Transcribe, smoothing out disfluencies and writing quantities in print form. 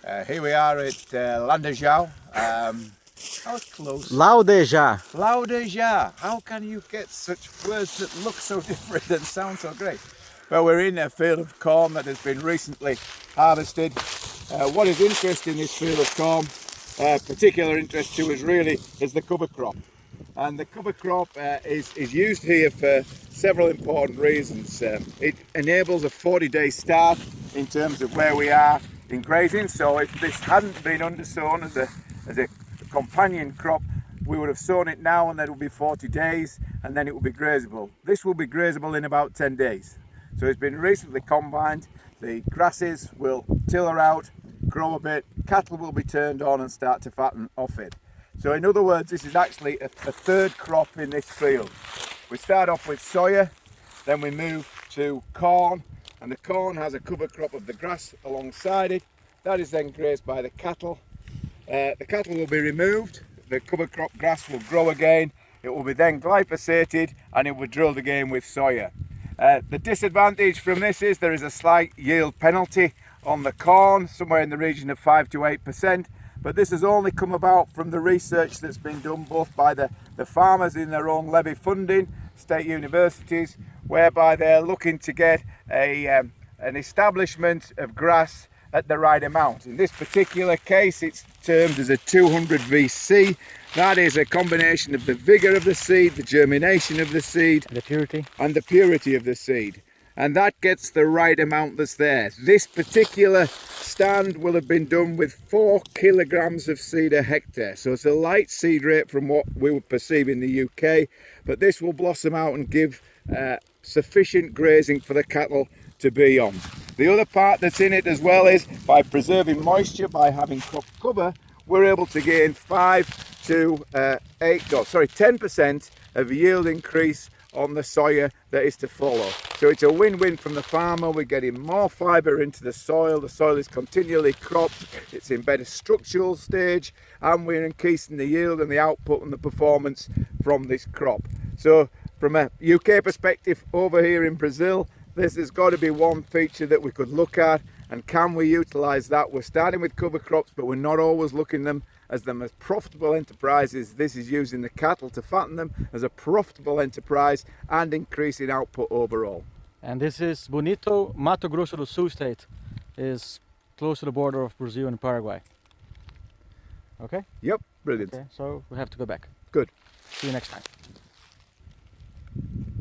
Here we are at Landejau. I was close. Laudejá. Laudejau. How can you get such words that look so different and sound so great? Well, we're in a field of corn that has been recently harvested. What is interesting in this field of corn, particular interest to us really, is the cover crop. And the cover crop is used here for several important reasons. It enables a 40-day start in terms of where we are in grazing. So if this hadn't been undersown as a companion crop, we would have sown it now and then it will be 40 days and then it will be grazable. This will be grazable in about 10 days. So it's been recently combined. The grasses will till out, grow a bit, cattle will be turned on and start to fatten off it. So in other words, this is actually a third crop in this field. We start off with soya, then we move to corn, and the corn has a cover crop of the grass alongside it. That is then grazed by the cattle. The cattle will be removed, the cover crop grass will grow again, it will be then glyphosated and it will be drilled again with soya. The disadvantage from this is there is a slight yield penalty on the corn, somewhere in the region of 5 to 8%. But this has only come about from the research that's been done both by the farmers in their own levy funding, state universities, whereby they're looking to get an establishment of grass at the right amount. In this particular case, it's termed as a 200 VC. That is a combination of the vigour of the seed, the germination of the seed, The purity. and the purity of the seed. And that gets the right amount that's there. This particular stand will have been done with 4 kilograms of seed a hectare. So it's a light seed rate from what we would perceive in the UK, but this will blossom out and give sufficient grazing for the cattle to be on. The other part that's in it as well is by preserving moisture, by having crop cover, we're able to gain 10% of yield increase on the soya that is to follow. So it's a win-win from the farmer. We're getting more fibre into the soil is continually cropped, it's in better structural stage, and we're increasing the yield and the output and the performance from this crop. So from a UK perspective, over here in Brazil, this has got to be one feature that we could look at, and can we utilise that? We're starting with cover crops, but we're not always looking them as the most profitable enterprises. This is using the cattle to fatten them as a profitable enterprise and increasing output overall. And this is Bonito, Mato Grosso do Sul state, is close to the border of Brazil and Paraguay. Okay? Yep, brilliant. Okay, so we have to go back. Good. See you next time.